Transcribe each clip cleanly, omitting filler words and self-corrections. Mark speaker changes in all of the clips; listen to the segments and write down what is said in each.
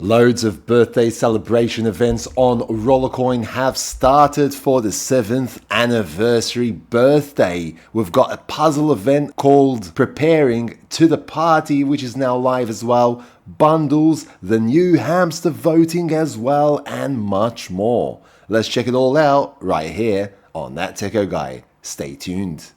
Speaker 1: Loads of birthday celebration events on Rollercoin have started for the 7th anniversary birthday. We've got a puzzle event called Preparing to the Party, which is now live as well, bundles, the new hamster voting as well, and much more. Let's check it all out right here on That Techo Guy. Stay tuned.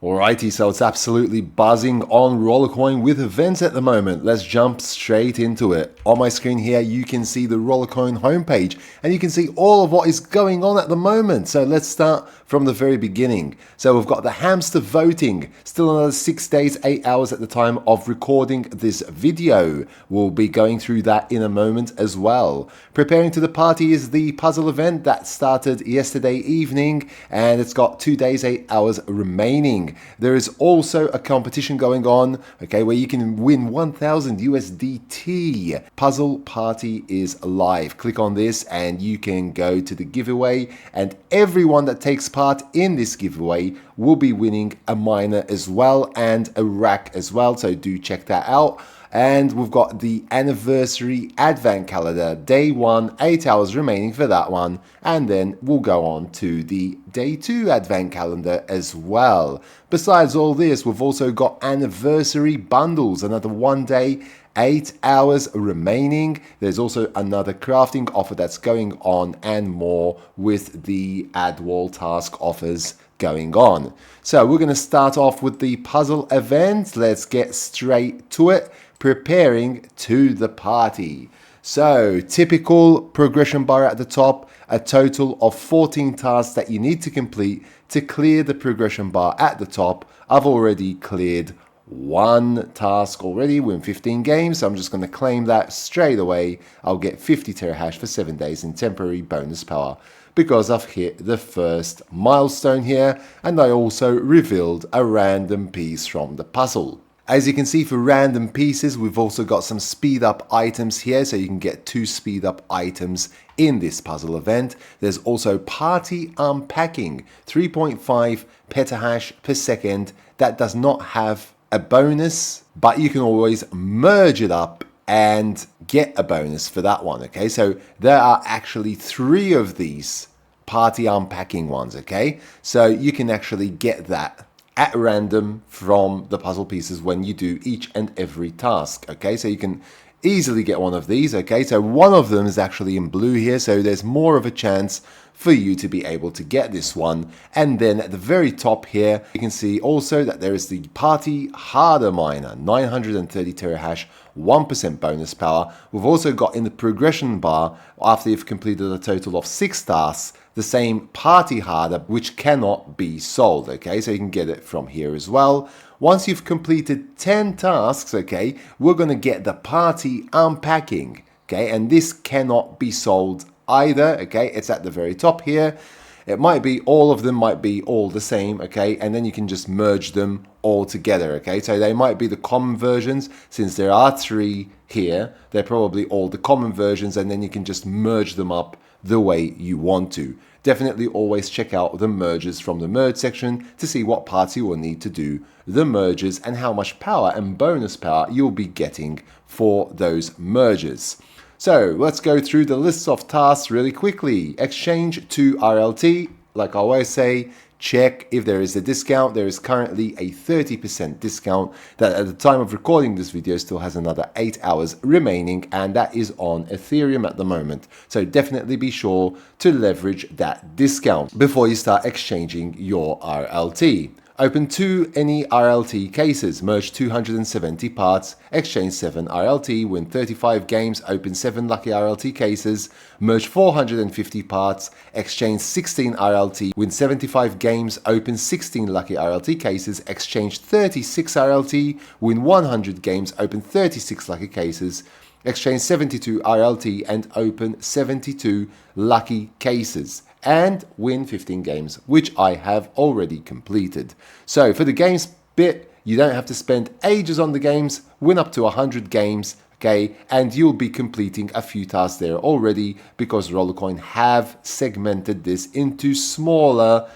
Speaker 1: Alrighty, so it's absolutely buzzing on Rollercoin with events at the moment. Let's jump straight into it. On my screen here, you can see the Rollercoin homepage, and you can see all of what is going on at the moment. So let's start from the very beginning. So we've got the hamster voting, still another 6 days, 8 hours at the time of recording this video. We'll be going through that in a moment as well. Preparing to the Party is the puzzle event that started yesterday evening, and it's got 2 days, 8 hours remaining. There is also a competition going on, okay, where you can win 1000 USDT. Puzzle Party is live. Click on this and you can go to the giveaway, and everyone that takes part in this giveaway will be winning a miner as well and a rack as well, so do check that out. And we've got the anniversary advent calendar, day 1, 8 hours remaining for that one, and then we'll go on to the day 2 advent calendar as well. Besides all this, we've also got anniversary bundles, another 1 day, 8 hours remaining. There's also another crafting offer that's going on and more with the add wall task offers going on. So we're going to start off with the puzzle event. Let's get straight to it. Preparing to the Party. So typical progression bar at the top, a total of 14 tasks that you need to complete to clear the progression bar at the top. I've already cleared one task already, win 15 games, so I'm just going to claim that straight away. I'll get 50 terahash for 7 days in temporary bonus power because I've hit the first milestone here, and I also revealed a random piece from the puzzle. As you can see, for random pieces, we've also got some speed up items here, so you can get 2 speed up items in this puzzle event. There's also party unpacking, 3.5 petahash per second. That does not have a bonus, but you can always merge it up and get a bonus for that one, okay? So there are actually 3 of these party unpacking ones, okay? So you can actually get that at random from the puzzle pieces when you do each and every task, okay? So you can easily get one of these, okay? So one of them is actually in blue here, so there's more of a chance for you to be able to get this one. And then at the very top here, you can see also that there is the Party Harder Miner, 930 terahash, 1% bonus power. We've also got in the progression bar, after you've completed a total of 6 tasks, the same Party Harder, which cannot be sold, okay? So you can get it from here as well. Once you've completed 10 tasks, okay, we're going to get the Party Unpacking, okay? And this cannot be sold either, okay? It's at the very top here. It might be all of them might be all the same, okay? And then you can just merge them all together, okay? So they might be the common versions. Since there are 3 here, they're probably all the common versions, and then you can just merge them up the way you want to. Definitely always check out the merges from the merge section to see what parts you will need to do the merges and how much power and bonus power you'll be getting for those merges. So let's go through the lists of tasks really quickly. Exchange to RLT, like I always say, check if there is a discount. There is currently a 30% discount that at the time of recording this video still has another 8 hours remaining, and that is on Ethereum at the moment. So definitely be sure to leverage that discount before you start exchanging your RLT. Open 2 any RLT cases, merge 270 parts, exchange 7 RLT, win 35 games, open 7 lucky RLT cases, merge 450 parts, exchange 16 RLT, win 75 games, open 16 lucky RLT cases, exchange 36 RLT, win 100 games, open 36 lucky cases, exchange 72 RLT and open 72 lucky cases, and win 15 games, which I have already completed. So for the games bit, you don't have to spend ages on the games, win up to 100 games, okay, and you'll be completing a few tasks there already because Rollercoin have segmented this into smaller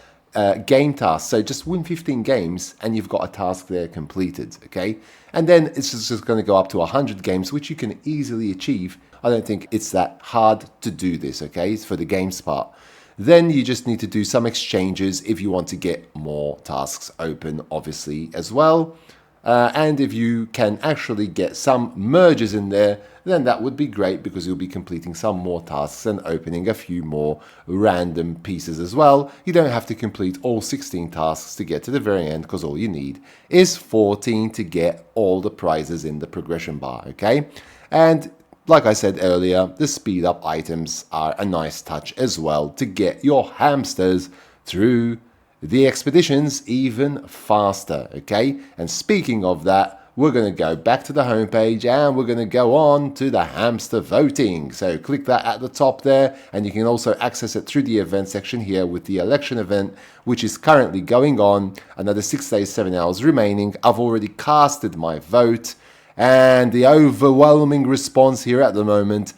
Speaker 1: game tasks. So just win 15 games and you've got a task there completed, okay? And then it's just going to go up to 100 games, which you can easily achieve. I don't think it's that hard to do this, okay? It's for the games part. Then you just need to do some exchanges if you want to get more tasks open, obviously, as well. And if you can actually get some merges in there, then that would be great because you'll be completing some more tasks and opening a few more random pieces as well. You don't have to complete all 16 tasks to get to the very end because all you need is 14 to get all the prizes in the progression bar, okay? And like I said earlier, the speed up items are a nice touch as well to get your hamsters through the expeditions even faster, okay? And speaking of that, we're going to go back to the homepage and we're going to go on to the hamster voting. So click that at the top there, and you can also access it through the event section here with the election event, which is currently going on. Another 6 days, 7 hours remaining. I've already casted my vote, and the overwhelming response here at the moment,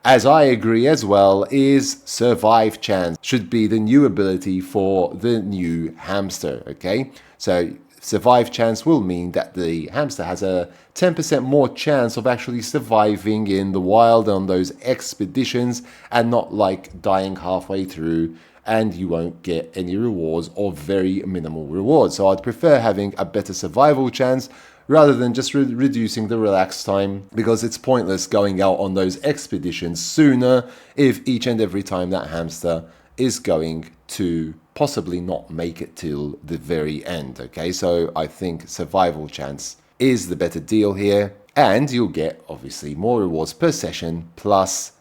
Speaker 1: as I agree as well, is Survive Chance. Should be the new ability for the new hamster, okay? So Survive Chance will mean that the hamster has a 10% more chance of actually surviving in the wild on those expeditions and not like dying halfway through, and you won't get any rewards or very minimal rewards. So I'd prefer having a better survival chance rather than just reducing the relax time, because it's pointless going out on those expeditions sooner if each and every time that hamster is going to possibly not make it till the very end, okay? So I think survival chance is the better deal here, and you'll get obviously more rewards per session, plus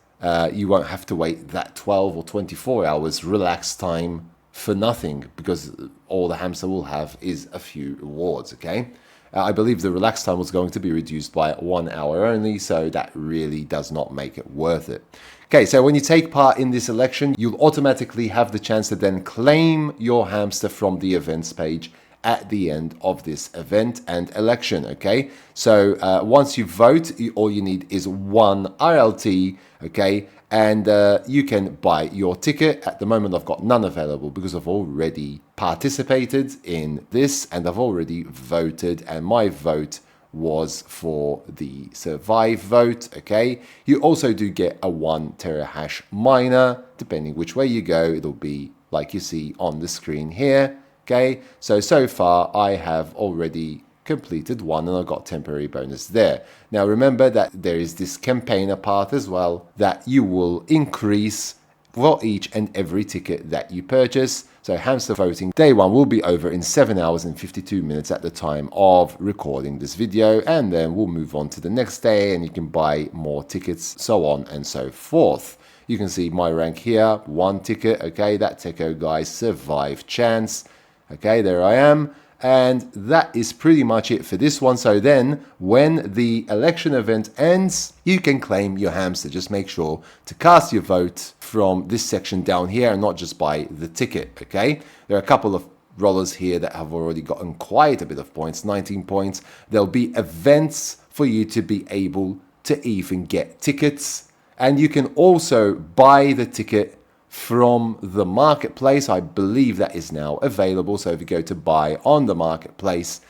Speaker 1: you won't have to wait that 12 or 24 hours relax time for nothing, because all the hamster will have is a few rewards, okay? I believe the relax time was going to be reduced by 1 hour only, so that really does not make it worth it. Okay, so when you take part in this election, you'll automatically have the chance to then claim your hamster from the events page at the end of this event and election, okay? So once you vote, all you need is 1 RLT, okay? And you can buy your ticket. At the moment, I've got none available because I've already participated in this and I've already voted, and my vote was for the survive vote, okay? You also do get a 1 terahash miner. Depending which way you go, it'll be like you see on the screen here, okay? So far, I have already completed 1 and I got temporary bonus there. Now remember that there is this campaigner path as well that you will increase for each and every ticket that you purchase. So hamster voting day 1 will be over in 7 hours and 52 minutes at the time of recording this video, and then we'll move on to the next day and you can buy more tickets, so on and so forth. You can see my rank here, 1 ticket, okay? That Techo Guy Survive Chance, okay? There I am. And that is pretty much it for this one. So then when the election event ends, you can claim your hamster. Just make sure to cast your vote from this section down here and not just buy the ticket, okay? There are a couple of rollers here that have already gotten quite a bit of points, 19 points. There'll be events for you to be able to even get tickets. And you can also buy the ticket from the marketplace. I believe that is now available. So if you go to buy on the marketplace,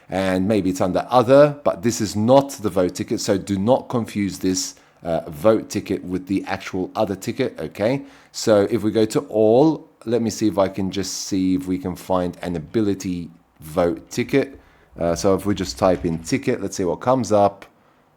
Speaker 1: and maybe it's under other, but this is not the vote ticket, so do not confuse this vote ticket with the actual other ticket, okay? So if we go to all, let me see if I can just see if we can find an ability vote ticket. So if we just type in ticket, let's see what comes up.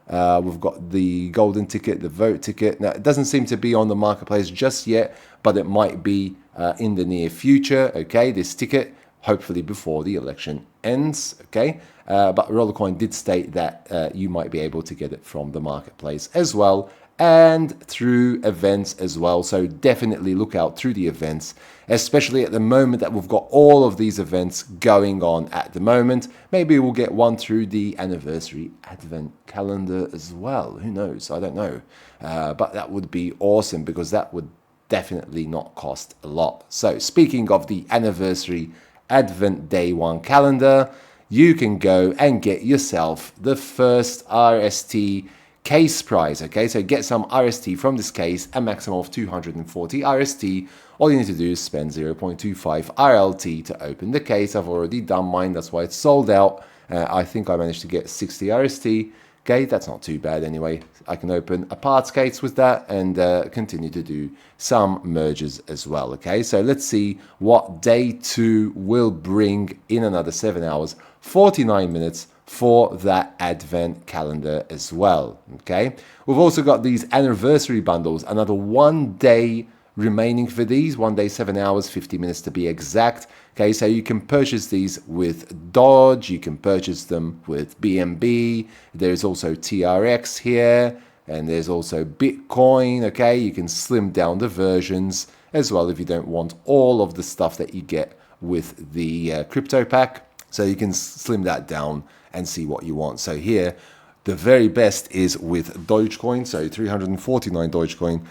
Speaker 1: We've got the golden ticket, the vote ticket. Now, it doesn't seem to be on the marketplace just yet, but it might be in the near future, okay? This ticket, hopefully before the election ends, okay? But Rollercoin did state that you might be able to get it from the marketplace as well, and through events as well. So definitely look out through the events, especially at the moment that we've got all of these events going on at the moment. Maybe we'll get one through the anniversary advent calendar as well. Who knows? I don't know. But that would be awesome because that would definitely not cost a lot. So speaking of the anniversary advent day 1 calendar, you can go and get yourself the first RST case price, okay? So get some RST from this case, a maximum of 240 RST. All you need to do is spend 0.25 RLT to open the case. I've already done mine, that's why it's sold out. I think I managed to get 60 RST. Okay, that's not too bad anyway. I can open a parts case with that and continue to do some merges as well. Okay, so let's see what day 2 will bring in another 7 hours, 49 minutes for that advent calendar as well. Okay, we've also got these anniversary bundles, another 1 day remaining for these, 1 day, 7 hours, 50 minutes to be exact. Okay, so you can purchase these with Dodge, you can purchase them with BNB, there's also TRX here, and there's also Bitcoin. Okay, you can slim down the versions as well if you don't want all of the stuff that you get with the crypto pack. So you can slim that down and see what you want. So here, the very best is with Dogecoin, so 349 Dogecoin.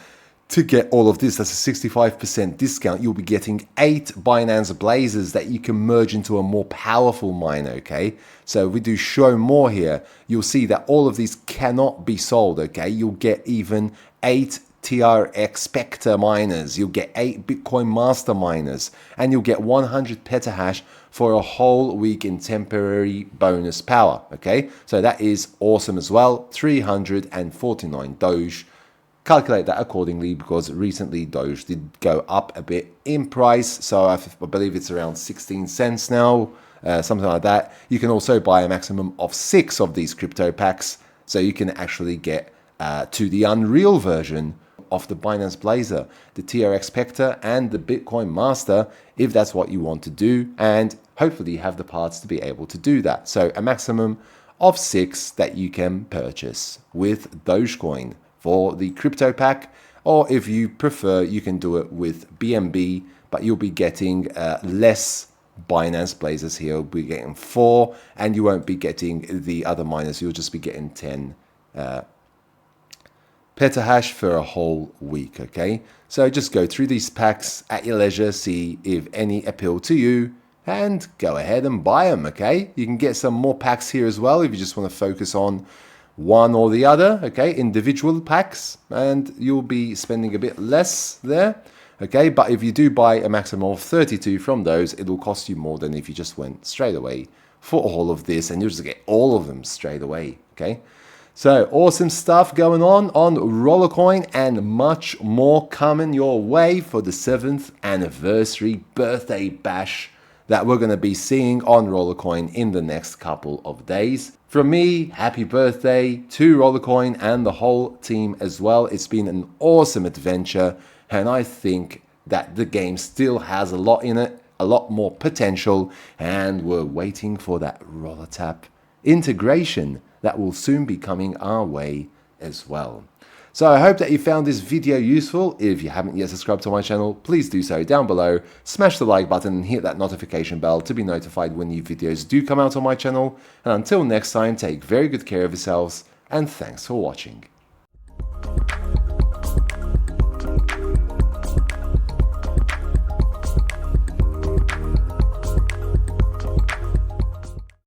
Speaker 1: To get all of this, that's a 65% discount. You'll be getting 8 Binance Blazers that you can merge into a more powerful miner, okay? So if we do show more here, you'll see that all of these cannot be sold, okay? You'll get even 8 TRX Spectre miners, you'll get 8 Bitcoin Master miners, and you'll get 100 petahash for a whole week in temporary bonus power, okay? So that is awesome as well. 349 Doge. Calculate that accordingly because recently Doge did go up a bit in price, so I believe it's around 16 cents now, something like that. You can also buy a maximum of 6 of these crypto packs, so you can actually get to the Unreal version of the Binance Blazer, the TRX Spectre and the Bitcoin Master, if that's what you want to do, and hopefully have the parts to be able to do that. So a maximum of 6 that you can purchase with Dogecoin for the crypto pack, or if you prefer, you can do it with BNB, but you'll be getting less Binance Blazers here. You'll be getting 4, and you won't be getting the other miners. You'll just be getting 10 petahash for a whole week, okay? So just go through these packs at your leisure, see if any appeal to you, and go ahead and buy them, okay? You can get some more packs here as well if you just want to focus on one or the other, okay, individual packs, and you'll be spending a bit less there, okay? But if you do buy a maximum of 32 from those, it'll cost you more than if you just went straight away for all of this, and you'll just get all of them straight away, okay? So awesome stuff going on Rollercoin, and much more coming your way for the 7th anniversary birthday bash that we're going to be seeing on Rollercoin in the next couple of days. From me, happy birthday to Rollercoin and the whole team as well. It's been an awesome adventure, and I think that the game still has a lot in it, a lot more potential, and we're waiting for that RollerTap integration that will soon be coming our way as well. So I hope that you found this video useful. If you haven't yet subscribed to my channel, please do so down below. Smash the like button and hit that notification bell to be notified when new videos do come out on my channel. And until next time, take very good care of yourselves, and thanks for watching.